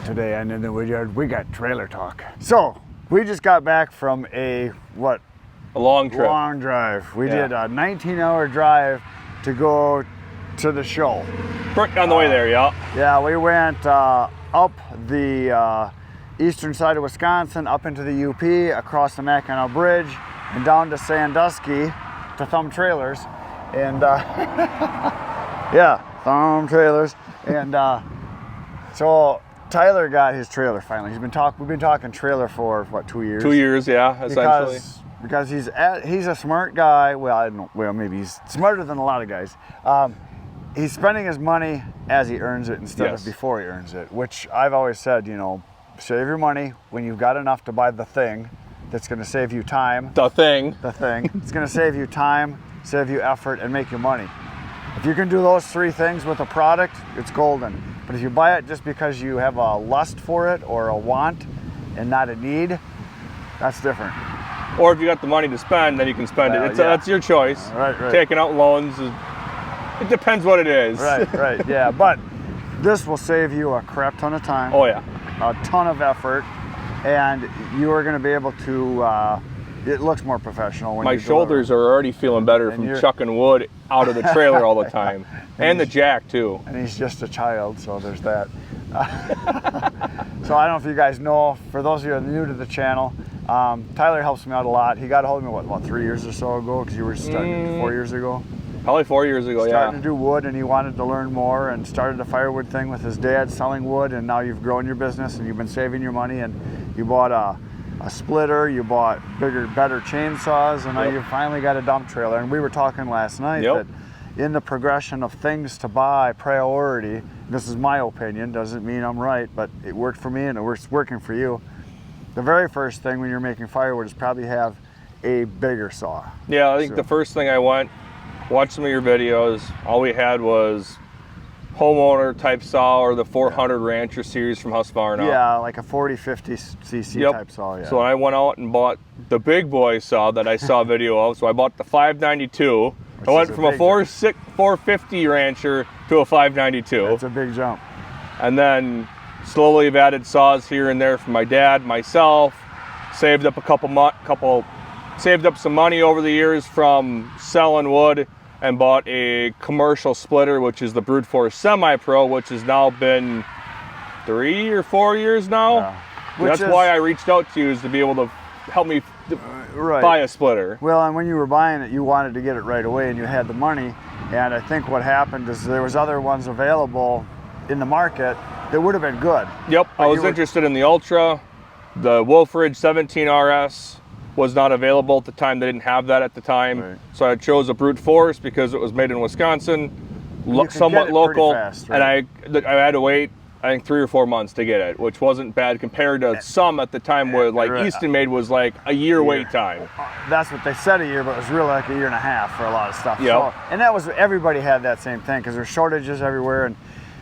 Today on In the Woodyard, we got trailer talk. So, we just got back from a long trip. Long drive. We did a 19-hour drive to go to the show. Right on the way there, yeah. Yeah, we went up the eastern side of Wisconsin, up into the UP, across the Mackinac Bridge, and down to Sandusky to Thumb Trailers. And yeah, Thumb Trailers. And so Tyler got his trailer finally. We've been talking trailer for what, 2 years? 2 years, yeah, essentially. Because he's a smart guy. Well, I don't know. Well, maybe he's smarter than a lot of guys. He's spending his money as he earns it instead of before he earns it, which I've always said, you know, save your money when you've got enough to buy the thing that's going to save you time. The thing. It's going to save you time, save you effort, and make you money. If you can do those three things with a product, it's golden. But if you buy it just because you have a lust for it or a want and not a need, that's different. Or if you got the money to spend, then you can spend it. That's your choice. Right. Taking out loans, it depends what it is. Right, yeah. But this will save you a crap ton of time. Oh, yeah. A ton of effort, and you are going to be able to, it looks more professional when My shoulders are already feling better from chucking wood out of the trailer all the time. And the jack, too. And he's just a child, so there's that. So I don't know if you guys know, for those of you who are new to the channel, Tyler helps me out a lot. He got a hold of me, what 3 years or so ago? Because you were starting 4 years ago? Probably 4 years ago, Starting to do wood, and he wanted to learn more and started a firewood thing with his dad selling wood, and now you've grown your business and you've been saving your money, and you bought a splitter, you bought bigger, better chainsaws, and now you've finally got a dump trailer. And we were talking last night that in the progression of things to buy, priority, this is my opinion, doesn't mean I'm right, but it worked for me and it's working for you. The very first thing when you're making firewood is probably have a bigger saw. Yeah, I think the first thing I watched some of your videos, all we had was homeowner type saw or the 400 Rancher series from Husqvarna. Yeah, like a 40-50 cc type saw, yeah. So I went out and bought the big boy saw that I saw a video of. So I bought the 592. I went from a 450 Rancher to a 592. That's a big jump. And then slowly have added saws here and there from my dad, myself. Saved up saved up some money over the years from selling wood, and bought a commercial splitter, which is the Brute Force Semi-Pro, which has now been 3 or 4 years now. Yeah. That's why I reached out to you, is to be able to help me buy a splitter. Well, and when you were buying it, you wanted to get it right away, and you had the money. And I think what happened is there was other ones available in the market that would have been good. Yep, I was interested in the Ultra. The Wolfridge 17 RS was not available at the time. They didn't have that at the time. Right. So I chose a Brute Force because it was made in Wisconsin, somewhat local. Fast, right? And I had to wait, I think, 3 or 4 months to get it, which wasn't bad compared to some at the time where like Easton Made was like a year wait time. That's what they said, a year, but it was really like a year and a half for a lot of stuff. Yep. So, and that was, everybody had that same thing because there's shortages everywhere. And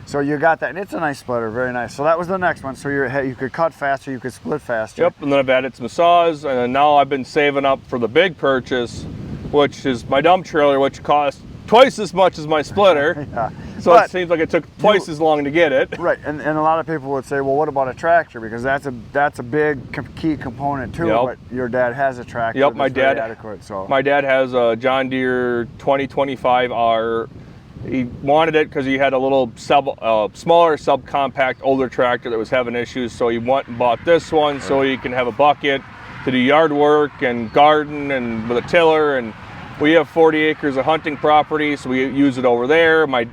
so you got that, and it's a nice splitter, very nice. So that was the next one. So you could cut faster, you could split faster. Yep, and then I've added some saws, and then now I've been saving up for the big purchase, which is my dump trailer, which cost twice as much as my splitter. So it seems like it took twice as long to get it. Right, and a lot of people would say, well, what about a tractor? Because that's a big key component too. But your dad has a tractor. Yep, my dad has a John Deere 2025R. He wanted it because he had a little smaller subcompact older tractor that was having issues, so he went and bought this one so he can have a bucket to do yard work and garden and with a tiller. And we have 40 acres of hunting property, so we use it over there. My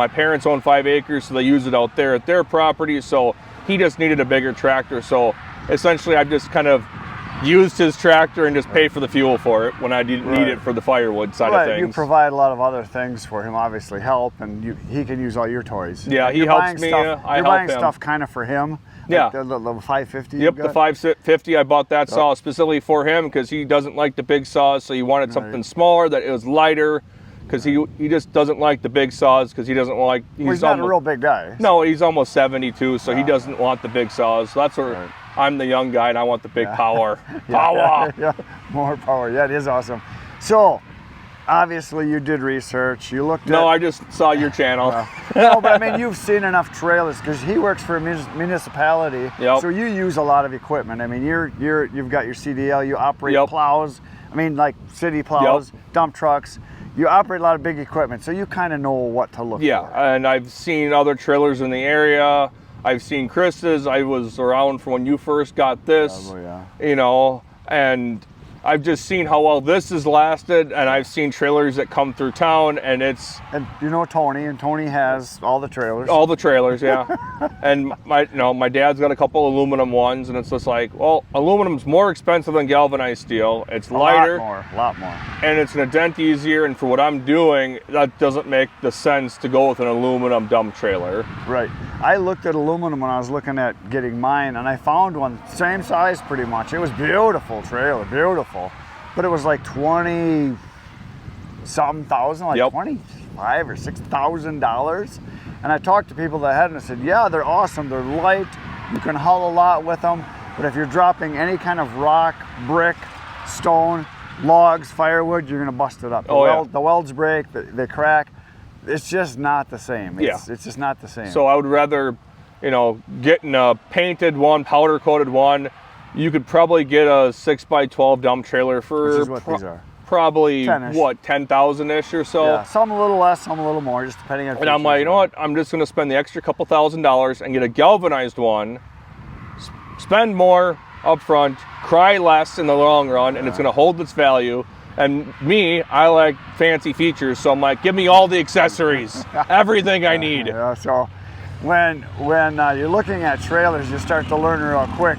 parents own 5 acres, so they use it out there at their property. So he just needed a bigger tractor. So essentially I've just kind of used his tractor and just paid for the fuel for it when I didn't need it for the firewood side of things. You provide a lot of other things for him, obviously help, and he can use all your toys. Yeah, he helps me. I help him. You're buying stuff kind of for him. Yeah. Like the 550. Yep, the 550. I bought that saw specifically for him because he doesn't like the big saws, so he wanted something smaller that it was lighter. Because he just doesn't like the big saws because he doesn't like. He's not a real big guy. No, he's almost 72, so he doesn't want the big saws. So that's where I'm the young guy and I want the big power. Power. Yeah, more power. Yeah, it is awesome. So obviously you did research. You looked No, at... I just saw your channel. No, but I mean, you've seen enough trailers because he works for a municipality. Yep. So you use a lot of equipment. I mean, you've got your CDL, you operate Yep. plows. I mean, like city plows, dump trucks. You operate a lot of big equipment, so you kind of know what to look for. Yeah, and I've seen other trailers in the area. I've seen Chris's. I was around for when you first got this. Probably, yeah. You know, and I've just seen how well this has lasted, and I've seen trailers that come through town, and it's... And you know Tony, and Tony has all the trailers. All the trailers, yeah. And my dad's got a couple aluminum ones, and it's just like, well, aluminum's more expensive than galvanized steel. It's lighter. A lot more. And it's gonna dent easier, and for what I'm doing, that doesn't make the sense to go with an aluminum dump trailer. Right. I looked at aluminum when I was looking at getting mine, and I found one same size pretty much. It was beautiful trailer, beautiful. But it was like 20-something thousand, like Yep. $25,000 or $6,000. And I talked to people that had them and said, yeah, they're awesome, they're light, you can haul a lot with them, but if you're dropping any kind of rock, brick, stone, logs, firewood, you're gonna bust it up. The welds break, they crack. It's just not the same. It's just not the same. So I would rather, getting a painted one, powder coated one. You could probably get a 6x12 dump trailer for Which is what these are. Probably 10-ish. what, 10,000-ish or so. Yeah, some a little less, some a little more, just depending on. And I'm like, you know what? I'm just going to spend the extra couple $1,000s and get a galvanized one. Spend more up front, cry less in the long run, and it's going to hold its value. And me, I like fancy features, so I'm like, give me all the accessories, everything I need. Yeah, so when you're looking at trailers, you start to learn real quick.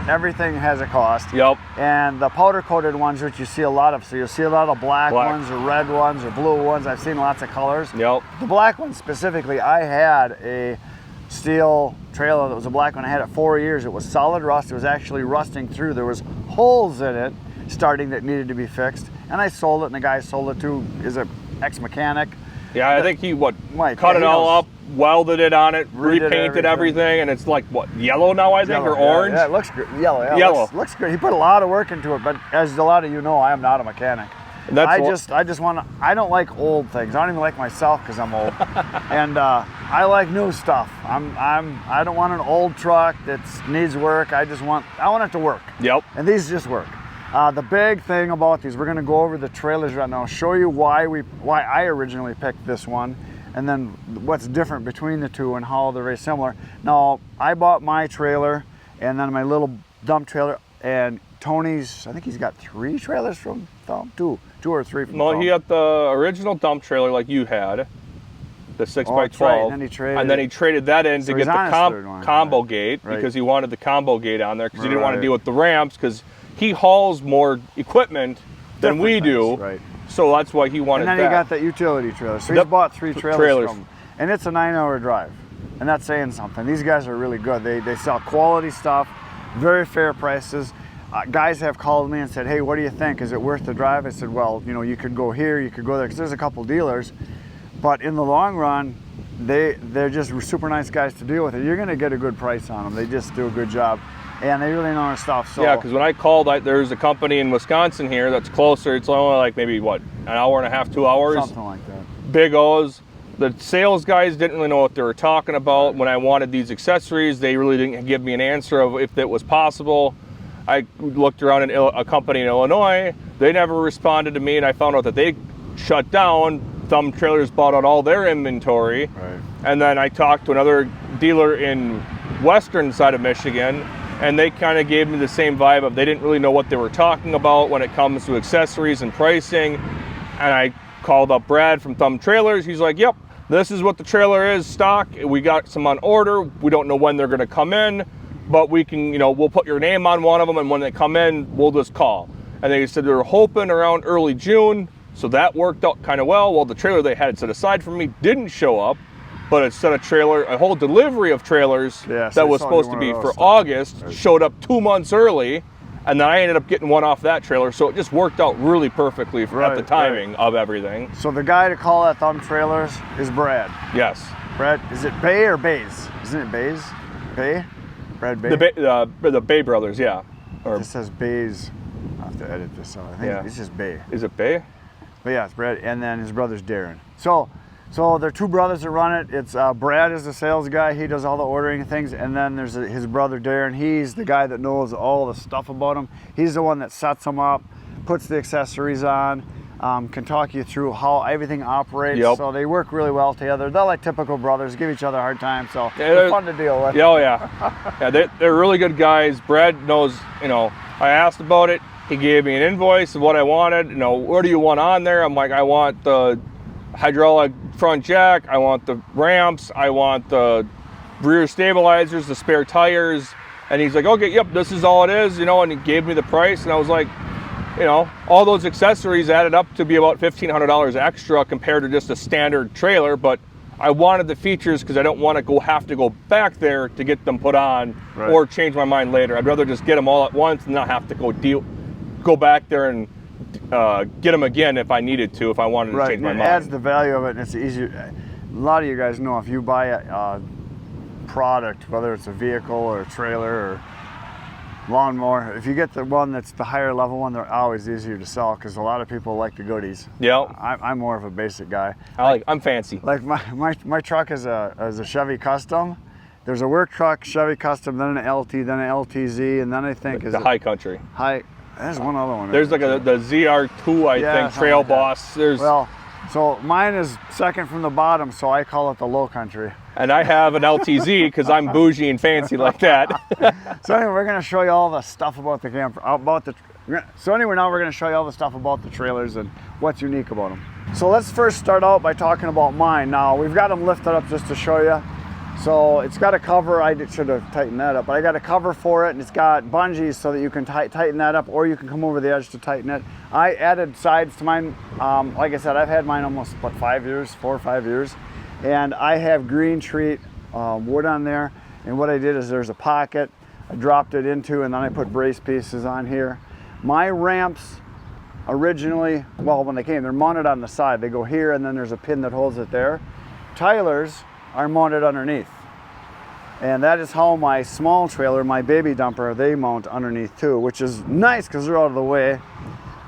Everything has a cost. Yep. And the powder coated ones, which you see a lot of, so you'll see a lot of black ones or red ones or blue ones. I've seen lots of colors. Yep. The black ones specifically, I had a steel trailer that was a black one. I had it 4 years. It was solid rust. It was actually rusting through. There was holes in it starting that needed to be fixed. And I sold it, and the guy I sold it to is an ex-mechanic. Yeah, I think he Mike, cut it all up, welded it on it, redid repainted everything, and it's like what, yellow now I think, or orange? Yeah, it looks good. Yellow. Yeah, Yellow. Looks good. He put a lot of work into it, but as a lot of you know, I am not a mechanic. I don't like old things. I don't even like myself because I'm old, and I like new stuff. I don't want an old truck that needs work. I want it to work. Yep. And these just work. The big thing about these, we're going to go over the trailers right now, show you why I originally picked this one, and then what's different between the two and how they're very similar. Now, I bought my trailer and then my little dump trailer, and Tony's, I think he's got 3 trailers from Thumb, two or 3 from Thumb. No, he got the original dump trailer like you had, the 6x12, right. and then he traded that in to get the combo gate, right. Because he wanted the combo gate on there because he didn't want to deal with the ramps, because he hauls more equipment than we do, right. So that's why he wanted that. And then he got that utility trailer. So he's bought 3 trailers from him. And it's a 9-hour drive. And that's saying something. These guys are really good. They sell quality stuff, very fair prices. Guys have called me and said, hey, what do you think? Is it worth the drive? I said, well, you could go here, you could go there, because there's a couple dealers. But in the long run, they're just super nice guys to deal with. You're going to get a good price on them. They just do a good job. And they really know their stuff. So. Yeah, because when I called, there's a company in Wisconsin here that's closer. It's only like maybe, an hour and a half, 2 hours? Something like that. Big O's. The sales guys didn't really know what they were talking about. When I wanted these accessories, they really didn't give me an answer of if it was possible. I looked around in a company in Illinois. They never responded to me, and I found out that they shut down. Thumb Trailers bought out all their inventory. Right. And then I talked to another dealer in western side of Michigan, and they kind of gave me the same vibe of they didn't really know what they were talking about when it comes to accessories and pricing. And I called up Brad from Thumb Trailers. He's like, yep, this is what the trailer is, stock. We got some on order. We don't know when they're going to come in, but we can, we'll put your name on one of them, and when they come in, we'll just call. And they said they were hoping around early June, so that worked out kind of well. Well, the trailer they had set aside for me didn't show up. But instead of a whole delivery of trailers that was supposed to be for August showed up 2 months early, and then I ended up getting one off that trailer. So it just worked out really perfectly at the timing of everything. So the guy to call at Thumb Trailers is Brad. Yes. Brad, is it Bay or Bays? Isn't it Bays? Bay? Brad Bay? The Bay brothers, yeah. It says Bays. I'll have to edit this out. I think it's just Bay. Is it Bay? But yeah, it's Brad, and then his brother's Darren. So they're two brothers that run it. It's Brad is the sales guy. He does all the ordering things, and then there's his brother Darren. He's the guy that knows all the stuff about them. He's the one that sets them up, puts the accessories on, can talk you through how everything operates. Yep. So they work really well together. They're like typical brothers, give each other a hard time. So they're fun to deal with. Oh yeah, yeah, they're really good guys. Brad knows. You know, I asked about it. He gave me an invoice of what I wanted. You know, what do you want on there? I'm like, I want the hydraulic front jack, I want the ramps, I want the rear stabilizers, the spare tires. And he's like, okay, yep, this is all it is, you know, and he gave me the price. And I was like, you know, all those accessories added up to be about $1,500 extra compared to just a standard trailer. But I wanted the features because I don't want to have to go back there to get them put on or change my mind later. I'd rather just get them all at once and not have to go back there and get them again if I needed to, if I wanted to change my mind. It adds the value of it, and it's easier. A lot of you guys know if you buy a product, whether it's a vehicle or a trailer or lawnmower, if you get the one that's the higher level one, they're always easier to sell because a lot of people like the goodies. Yeah, I'm more of a basic guy. I'm fancy. Like my truck is a Chevy Custom. There's a work truck, Chevy Custom, then an LT, then an LTZ, and then I think the High Country. There's one other one. There's like the ZR2, I think, Trail like Boss. Well, so mine is second from the bottom, so I call it the Low Country. And I have an LTZ because I'm bougie and fancy like that. So anyway, we're going to show you all the stuff about the camper, So anyway, now we're going to show you all the stuff about the trailers and what's unique about them. So let's first start out by talking about mine. Now, we've got them lifted up just to show you. So it's got a cover. I should have tightened that up, but I got a cover for it, and it's got bungees so that you can tighten that up, or you can come over the edge to tighten it. I added sides to mine. Like I said, I've had mine almost 4 or 5 years, and I have green treat wood on there. And what I did is there's a pocket I dropped it into, and then I put brace pieces on here. My ramps originally, well, when they came, they're mounted on the side. They go here, and then there's a pin that holds it there. Tyler's are mounted underneath, and that is how my small trailer, my baby dumper, they mount underneath too, which is nice because they're out of the way.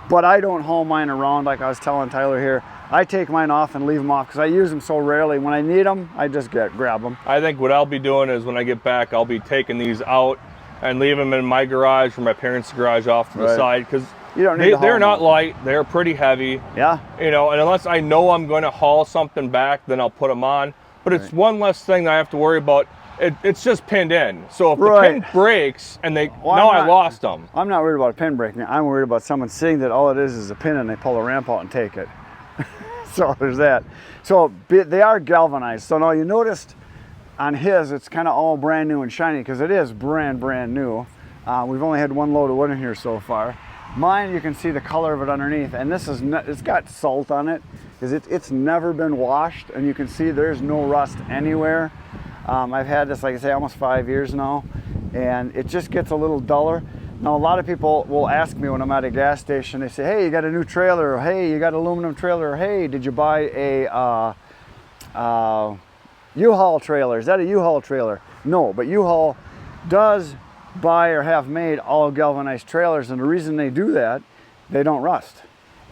But I don't haul mine around like I was telling Tyler here. I take mine off and leave them off because I use them so rarely. When I need them, I just grab them. I think what I'll be doing is when I get back, I'll be taking these out and leave them in my garage or my parents' garage off to the side, because they're not light, they're pretty heavy. Yeah. You know, and unless I know I'm going to haul something back, then I'll put them on. But it's one less thing that I have to worry about. It's just pinned in. So if the pin breaks and I lost them. I'm not worried about a pin breaking. I'm worried about someone seeing that all it is a pin and they pull the ramp out and take it. So there's that. So they are galvanized. So now you noticed on his, it's kind of all brand new and shiny because it is brand new. We've only had one load of wood in here so far. Mine, you can see the color of it underneath, and this is it's got salt on it because it's never been washed, and you can see there's no rust anywhere. I've had this, like I say, almost 5 years now, and it just gets a little duller. Now, a lot of people will ask me when I'm at a gas station, they say, hey, you got a new trailer, or hey, you got an aluminum trailer, or hey, did you buy a U-Haul trailer? Is that a U-Haul trailer? No, but U-Haul does buy or have made all galvanized trailers, and the reason they do that, they don't rust,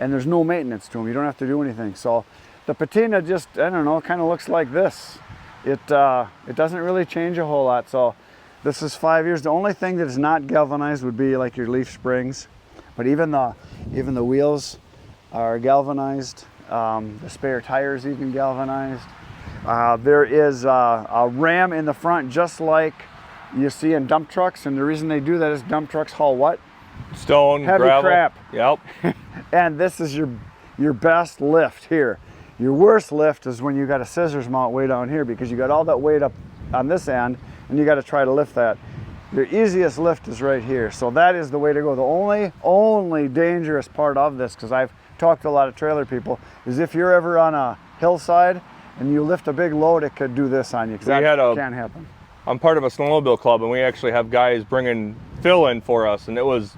and there's no maintenance to them. You don't have to do anything. So the patina just, I don't know, kind of looks like this. It doesn't really change a whole lot. So this is 5 years. The only thing that is not galvanized would be like your leaf springs, but even the wheels are galvanized. The spare tires even galvanized. There is a ram in the front, just like you see in dump trucks, and the reason they do that is dump trucks haul what? Stone, heavy gravel. Crap. Yep. And this is your best lift here. Your worst lift is when you got a scissors mount way down here, because you got all that weight up on this end and you got to try to lift that. Your easiest lift is right here. So that is the way to go. The only dangerous part of this, because I've talked to a lot of trailer people, is if you're ever on a hillside and you lift a big load, it could do this on you, because that can't happen. I'm part of a snowmobile club, and we actually have guys bringing fill in for us, and it was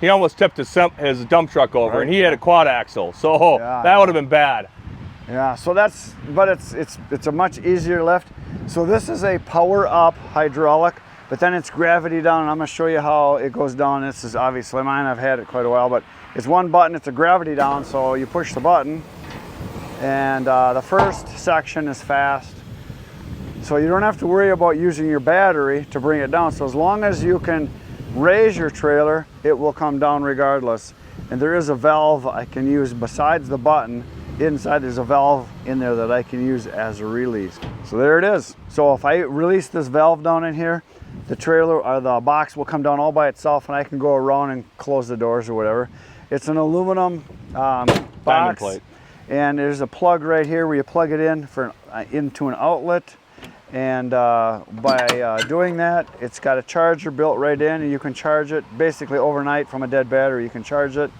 he almost tipped his dump truck over, and he had a quad axle, so that would have been bad. Yeah, so but it's a much easier lift. So this is a power up hydraulic, but then it's gravity down, and I'm gonna show you how it goes down. This is obviously mine, I've had it quite a while, but It's one button, it's a gravity down, so you push the button, and the first section is fast. So you don't have to worry about using your battery to bring it down. So as long as you can raise your trailer, it will come down regardless. And there is a valve I can use besides the button. Inside there's a valve in there that I can use as a release. So there it is. So if I release this valve down in here, the trailer or the box will come down all by itself, and I can go around and close the doors or whatever. It's an aluminum box, plate. And there's a plug right here where you plug it in for into an outlet. And by doing that, it's got a charger built right in, and you can charge it basically overnight from a dead battery. You can charge it,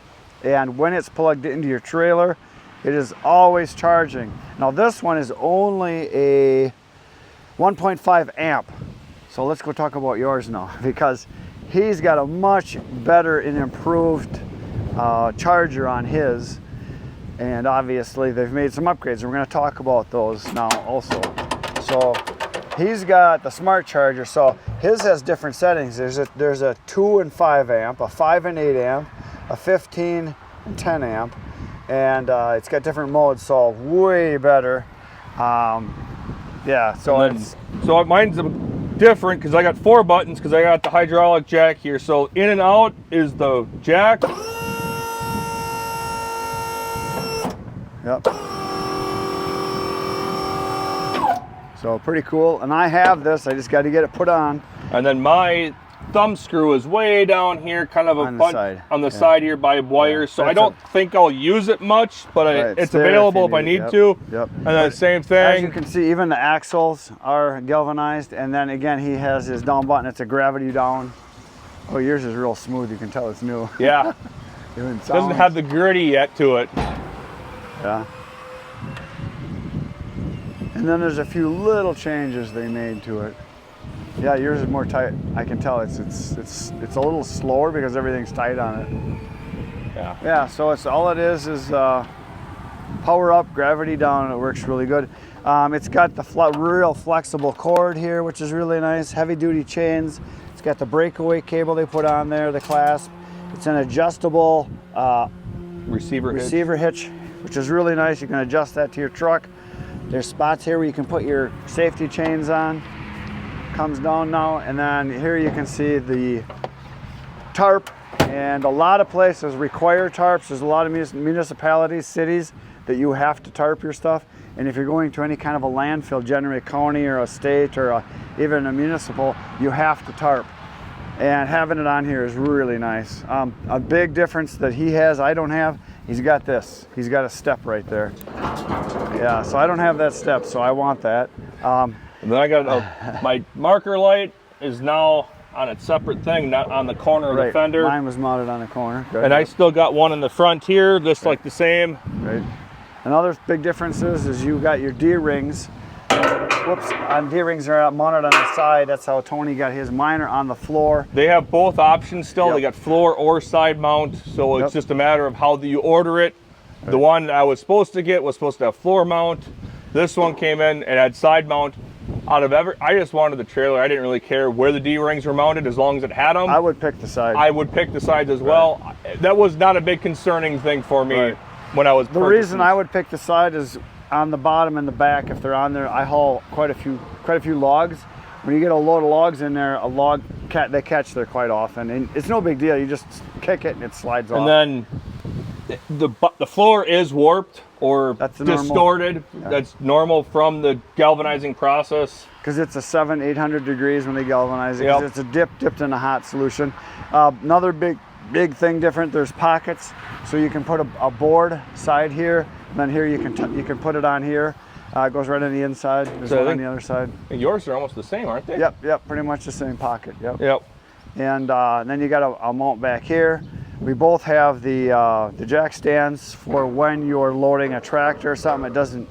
and when it's plugged into your trailer, it is always charging. Now this one is only a 1.5 amp. So let's go talk about yours now, because he's got a much better and improved charger on his. And obviously they've made some upgrades. We're gonna talk about those now also. So he's got the smart charger. So his has different settings. There's a 2 and 5 amp, a 5 and 8 amp, a 15 and 10 amp. And it's got different modes, so way better. Yeah, so so mine's different because I got 4 buttons because I got the hydraulic jack here. So in and out is the jack. Yep. So pretty cool. And I have this, I just got to get it put on. And then my thumb screw is way down here, kind of on the side here by wires. So I don't think I'll use it much, but it's available if I need to. Yep. And then same thing. As you can see, even the axles are galvanized. And then again, he has his down button. It's a gravity down. Oh, yours is real smooth. You can tell it's new. Yeah. Doesn't have the gritty yet to it. Yeah. And then there's a few little changes they made to it. Yeah, yours is more tight. I can tell it's a little slower because everything's tight on it. Yeah. Yeah. So it's all it is power up, gravity down. It works really good. It's got the real flexible cord here, which is really nice. Heavy duty chains. It's got the breakaway cable they put on there, the clasp. It's an adjustable receiver hitch, which is really nice. You can adjust that to your truck. There's spots here where you can put your safety chains on. Comes down now, and then here you can see the tarp, and a lot of places require tarps. There's a lot of municipalities, cities, that you have to tarp your stuff. And if you're going to any kind of a landfill, generally a county or a state or even a municipal, you have to tarp. And having it on here is really nice. A big difference that he has, I don't have, he's got this. He's got a step right there. Yeah, so I don't have that step, so I want that. And then I got my marker light is now on its separate thing, not on the corner of the fender. Mine was mounted on the corner. Good. And I still got one in the front here, just like the same. Right. Another big difference is you got your D-rings. Whoops, D-rings are mounted on the side. That's how Tony got his. Mine are on the floor. They have both options still. Yep. They got floor or side mount, so it's just a matter of how you order it. Right. The one I was supposed to get was supposed to have floor mount. This one came in and had side mount. I just wanted the trailer. I didn't really care where the D-rings were mounted as long as it had them. I would pick the side. I would pick the sides as well. That was not a big concerning thing for me when I was purchasing. The reason I would pick the side is on the bottom and the back. If they're on there, I haul quite a few logs. When you get a load of logs in there, they catch there quite often, and it's no big deal. You just kick it and it slides off. And then the floor is warped or distorted. Yeah. That's normal from the galvanizing process. Because it's a 700-800 degrees when they galvanize it. It's a dipped in a hot solution. Another big thing different. There's pockets, so you can put a board side here, and then here you can put it on here. It goes right on the inside. There's one on the other side. And yours are almost the same, aren't they? Yep. Pretty much the same pocket. Yep. And then you got a mount back here. We both have the jack stands for when you're loading a tractor or something. It doesn't,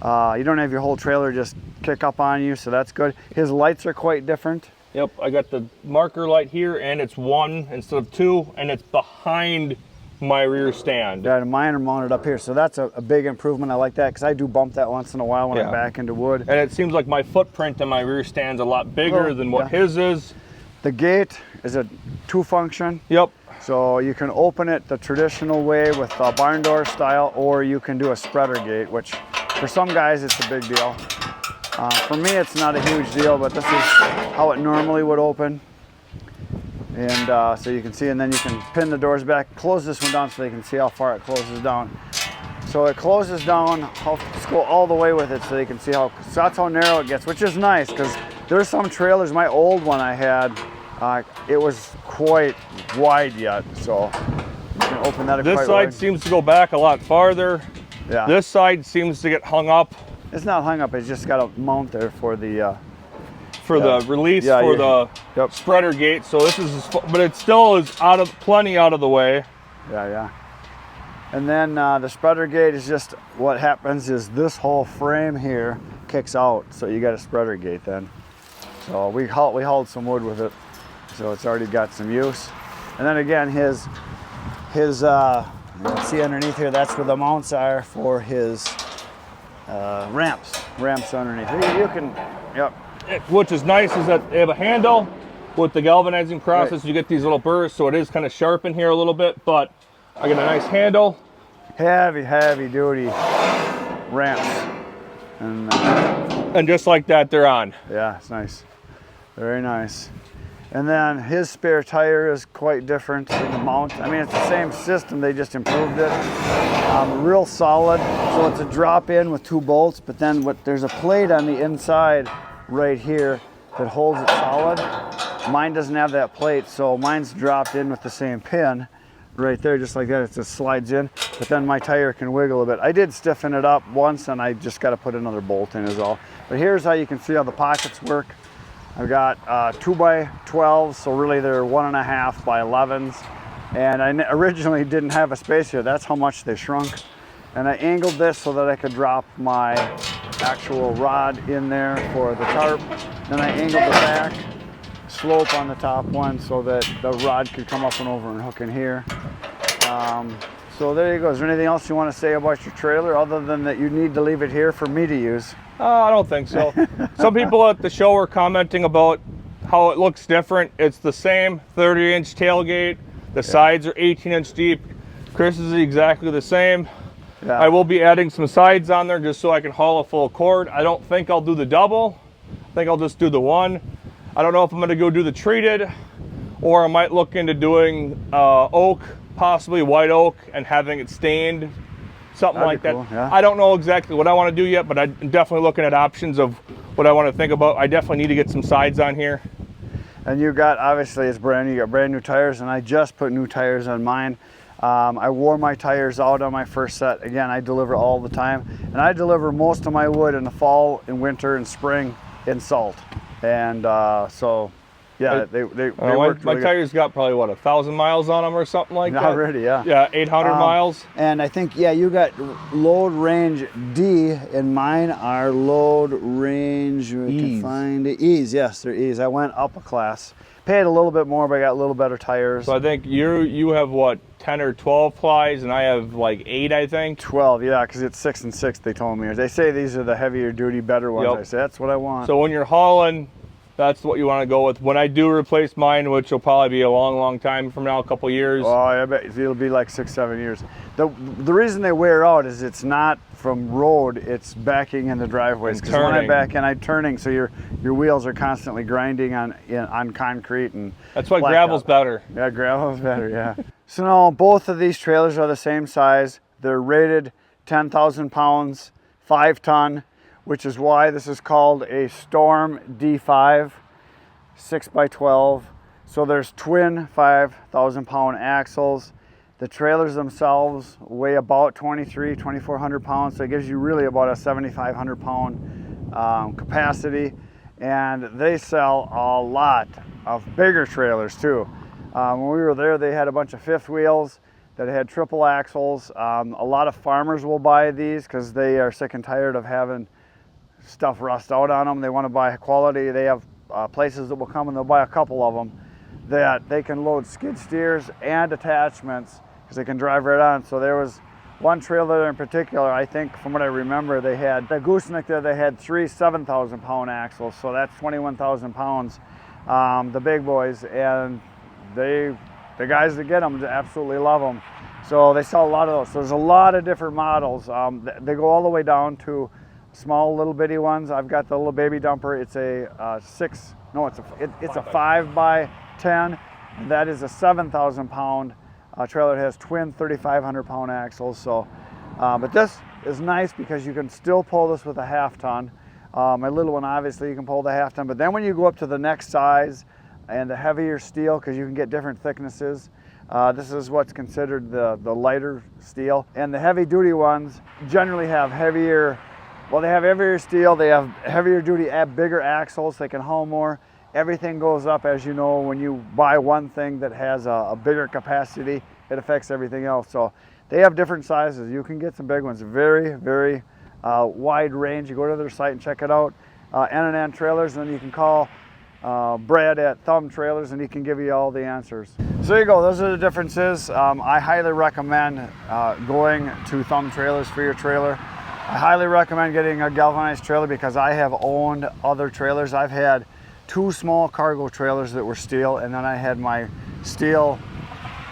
you don't have your whole trailer just kick up on you, so that's good. His lights are quite different. Yep, I got the marker light here, and it's 1 instead of 2, and it's behind my rear stand. Yeah, mine are mounted up here, so that's a big improvement. I like that because I do bump that once in a while when I'm back into wood. And it seems like my footprint in my rear stand's a lot bigger than what his is. The gate is a 2 function. Yep. So you can open it the traditional way with a barn door style, or you can do a spreader gate, which for some guys it's a big deal. For me it's not a huge deal, but this is how it normally would open. And so you can see, and then you can pin the doors back, close this one down so they can see how far it closes down. So it closes down, let's go all the way with it so they can see how, so that's how narrow it gets, which is nice because there's some trailers, my old one I had, it was quite wide yet, so you can open that This quite side wide. seems to go back a lot farther. Yeah. This side seems to get hung up. It's not hung up, it's just got a mount there for the the release for the spreader gate. So this is, but it still is plenty out of the way. Yeah. And then the spreader gate is just, what happens is this whole frame here kicks out, so you got a spreader gate then. So we hauled some wood with it, so it's already got some use. And then again, his you can see underneath here, that's where the mounts are for his ramps underneath. You can, yep. Which is nice is that they have a handle with the galvanizing process. Right. You get these little burrs, so it is kind of sharp in here a little bit, but I get a nice handle. Heavy duty ramps. And just like that, they're on. Yeah, it's nice. Very nice. And then his spare tire is quite different in the mount. I mean, it's the same system, they just improved it. Real solid, so it's a drop in with 2 bolts, but then there's a plate on the inside right here that holds it solid. Mine doesn't have that plate, so mine's dropped in with the same pin right there, just like that. It just slides in, but then my tire can wiggle a bit. I did stiffen it up once, and I just got to put another bolt in is all. But here's how you can see how the pockets work. I've got 2x12s, so really they're 1.5 by 11s. And I originally didn't have a space here. That's how much they shrunk. And I angled this so that I could drop my actual rod in there for the tarp. Then I angled the back slope on the top one so that the rod could come up and over and hook in here. So there you go. Is there anything else you want to say about your trailer other than that you need to leave it here for me to use? I don't think so. Some people at the show were commenting about how it looks different. It's the same 30-inch tailgate. The sides are 18-inch deep. Chris is exactly the same. Yeah. I will be adding some sides on there just so I can haul a full cord. I don't think I'll do the double. I think I'll just do the one. I don't know if I'm going to go do the treated, or I might look into doing oak, possibly white oak, and having it stained, something like that. Cool, yeah. I don't know exactly what I want to do yet, but I'm definitely looking at options of what I want to think about. I definitely need to get some sides on here. And you got, obviously it's brand new, you got brand new tires, and I just put new tires on mine. I wore my tires out on my first set. Again, I deliver all the time, and I deliver most of my wood in the fall, in winter, and spring in salt. And so, yeah, they worked my really tires got probably, what, 1,000 miles on them or something like that? Already, yeah. Yeah, 800 miles. And I think, yeah, you got load range D, and mine are load range, we can find E's. Yes, they're E's. I went up a class. Paid a little bit more, but I got a little better tires. So I think you have, what, 10 or 12 plies, and I have like 8, I think? 12, yeah, because it's 6 and 6, they told me. They say these are the heavier duty, better ones. Yep. I say, that's what I want. So when you're hauling, that's what you want to go with. When I do replace mine, which will probably be a long time from now, a couple years. Oh, I bet it'll be like 6-7 years. The reason they wear out is it's not from road, it's backing in the driveways. Because when I back in, I'm turning, so your wheels are constantly grinding on concrete. And that's why gravel's better. Yeah, gravel's better, yeah. So now both of these trailers are the same size. They're rated 10,000 pounds, 5 ton, which is why this is called a Storm D5, 6x12. So there's twin 5,000 pound axles. The trailers themselves weigh about 2,400 pounds, so it gives you really about a 7,500 pound capacity. And they sell a lot of bigger trailers too. When we were there, they had a bunch of fifth wheels that had triple axles. A lot of farmers will buy these because they are sick and tired of having stuff rust out on them. They want to buy quality. They have places that will come and they'll buy a couple of them that they can load skid steers and attachments because they can drive right on. So there was one trailer in particular, I think from what I remember, they had the gooseneck there, they had 3 7,000 pound axles, so that's 21,000 pounds, the big boys, and they the guys that get them absolutely love them. So they sell a lot of those. So there's a lot of different models. They go all the way down to small little bitty ones. I've got the little baby dumper. It's a 5 by 10. That is a 7,000 pound trailer. It has twin 3,500 pound axles. So, but this is nice because you can still pull this with a half ton. My little one, obviously, you can pull the half ton. But then when you go up to the next size and the heavier steel, because you can get different thicknesses, this is what's considered the lighter steel. And the heavy duty ones generally have heavier, well, they have heavier steel, they have heavier duty, bigger axles, they can haul more. Everything goes up, as you know, when you buy one thing that has a bigger capacity, it affects everything else. So they have different sizes. You can get some big ones, very, very wide range. You go to their site and check it out, N&N Trailers, and then you can call Brad at Thumb Trailers and he can give you all the answers. So there you go, those are the differences. I highly recommend going to Thumb Trailers for your trailer. I highly recommend getting a galvanized trailer because I have owned other trailers. I've had 2 small cargo trailers that were steel, and then I had my steel,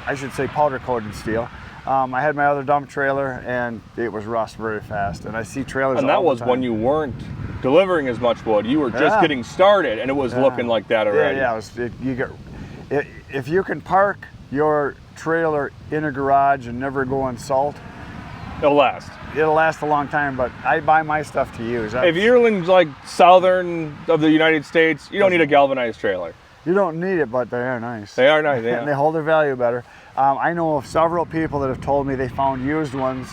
I should say powder coated steel. I had my other dump trailer and it was rust very fast, and I see trailers and that was when you weren't delivering as much wood. You were just getting started and it was looking like that already. If you can park your trailer in a garage and never go in salt, it'll last. It'll last a long time, but I buy my stuff to use. If you're in like southern of the United States, you don't need a galvanized trailer. You don't need it, but they are nice. They are nice, yeah. And they hold their value better. I know of several people that have told me they found used ones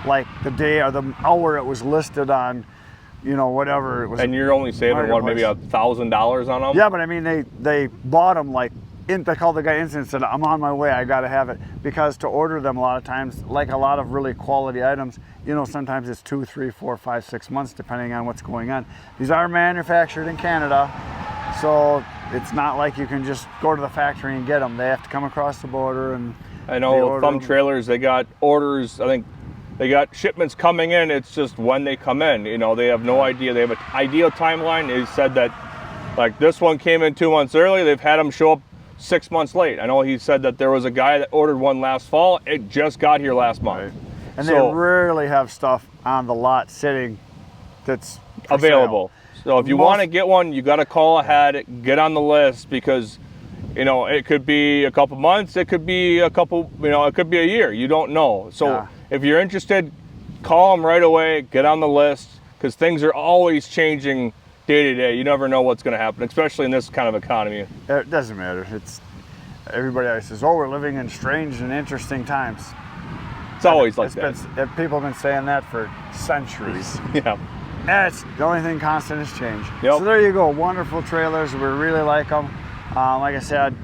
like the day or the hour it was listed on, you know, whatever it was. And you're only saving what, maybe $1,000 on them? Yeah, but I mean, they bought them like, they called the guy instant and said, I'm on my way, I gotta have it. Because to order them a lot of times, like a lot of really quality items, you know, sometimes it's 2, 3, 4, 5, 6 months depending on what's going on. These are manufactured in Canada, so it's not like you can just go to the factory and get them. They have to come across the border. And I know Thumb Trailers, they got orders, I think they got shipments coming in, it's just when they come in. You know, they have no idea. They have an ideal timeline. They said that, like, this one came in 2 months early, they've had them show up 6 months late. I know he said that there was a guy that ordered one last fall, it just got here last month. Right. And so, they rarely have stuff on the lot sitting that's available. So if you want to get one, you got to call ahead, get on the list, because, you know, it could be a couple months, it could be a couple, you know, it could be a year. You don't know. So if you're interested, call them right away, get on the list, because things are always changing day to day. You never know what's going to happen, especially in this kind of economy. It doesn't matter. Everybody always says, oh, we're living in strange and interesting times. It's always like that. People have been saying that for centuries. Yeah. It's the only thing constant is change. Yep. So there you go, wonderful trailers. We really like them. Like I said,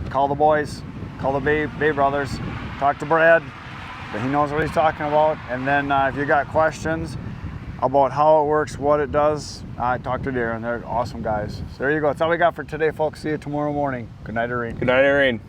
call the boys, call the Bay brothers, talk to Brad. He knows what he's talking about. And then if you got questions about how it works, what it does, talk to Darren. They're awesome guys. So there you go. That's all we got for today, folks. See you tomorrow morning. Good night, Irene. Good night, Irene.